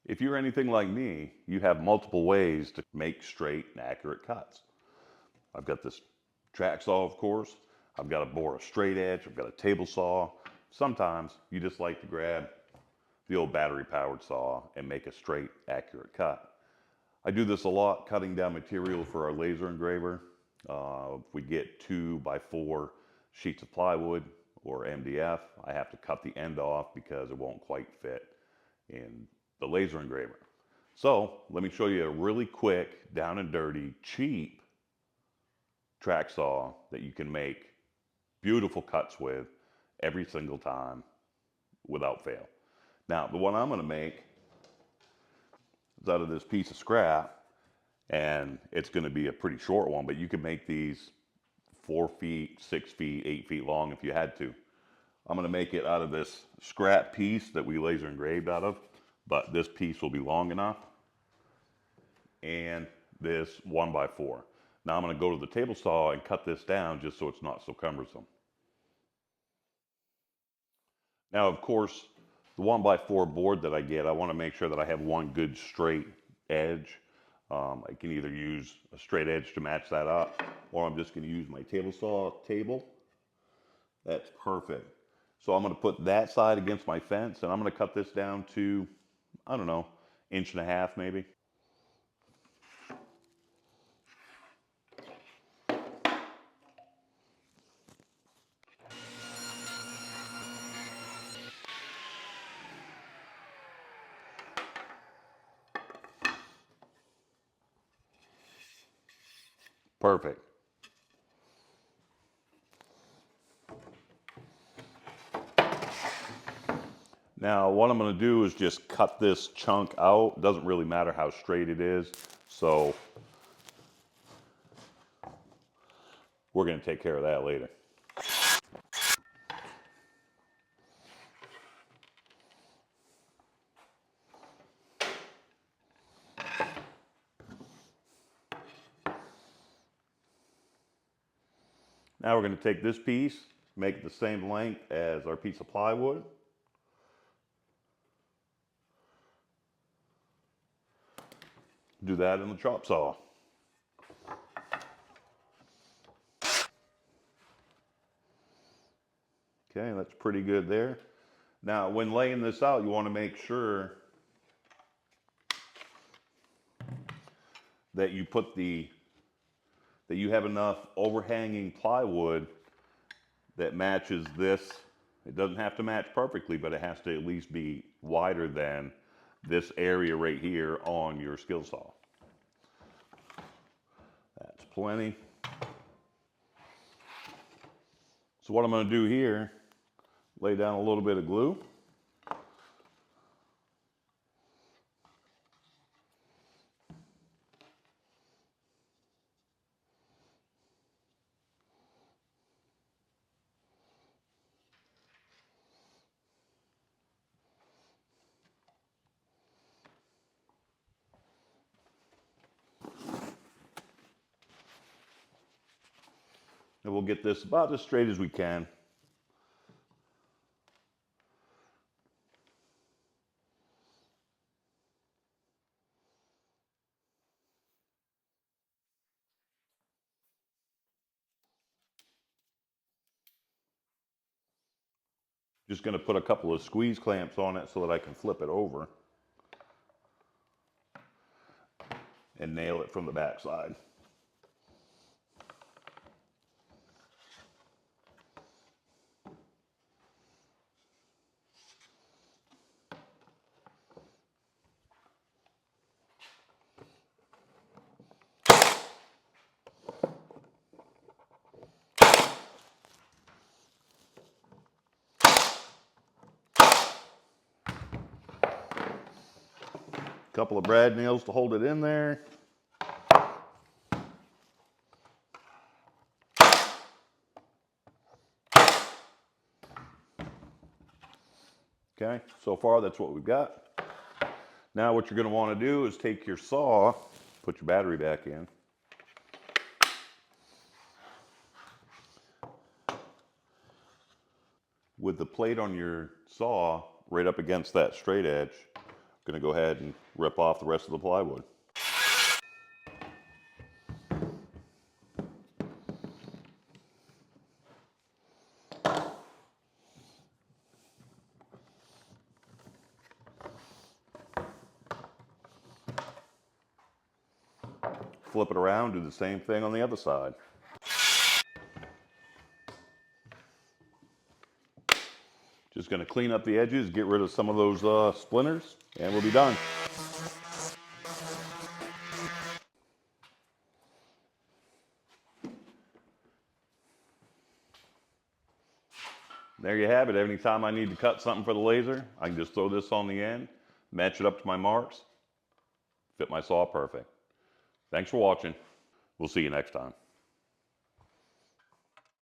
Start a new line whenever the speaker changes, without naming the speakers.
If you're anything like me, you have multiple ways to make straight and accurate cuts. I've got this track saw, of course. I've got to bore a straight edge. I've got a table saw. Sometimes you just like to grab the old battery powered saw and make a straight, accurate cut. I do this a lot, cutting down material for our laser engraver. If we get 2x4 sheets of plywood or MDF, I have to cut the end off because it won't quite fit in the laser engraver. So let me show you a really quick, down and dirty, cheap track saw that you can make beautiful cuts with every single time without fail. Now, the one I'm going to make is out of this piece of scrap, and it's going to be a pretty short one, but you can make these 4 feet, 6 feet, 8 feet long if you had to. I'm going to make it out of this scrap piece that we laser engraved out of, but this piece will be long enough, and this 1x4. Now I'm going to go to the table saw and cut this down just so it's not so cumbersome. Now, of course, the 1x4 board that I get, I want to make sure that I have one good straight edge. I can either use a straight edge to match that up, or I'm just going to use my table saw table. That's perfect. So I'm going to put that side against my fence, and I'm going to cut this down to, I don't know, 1.5 inches maybe. Perfect. Now, what I'm going to do is just cut this chunk out. It doesn't really matter how straight it is. So we're going to take care of that later. Now we're going to take this piece, make it the same length as our piece of plywood. Do that in the chop saw. Okay, that's pretty good there. Now, when laying this out, you want to make sure that you have enough overhanging plywood that matches this. It doesn't have to match perfectly, but it has to at least be wider than this area right here on your skill saw. That's plenty. So what I'm going to do here, lay down a little bit of glue. And we'll get this about as straight as we can. Just going to put a couple of squeeze clamps on it so that I can flip it over and nail it from the back side. Couple of brad nails to hold it in there. Okay, so far that's what we've got. Now what you're going to want to do is take your saw, put your battery back in. With the plate on your saw right up against that straight edge, I'm going to go ahead and rip off the rest of the plywood. Flip it around, do the same thing on the other side. Just going to clean up the edges, get rid of some of those splinters, and we'll be done. There you have it. Anytime I need to cut something for the laser, I can just throw this on the end, match it up to my marks, fit my saw perfect. Thanks for watching. We'll see you next time.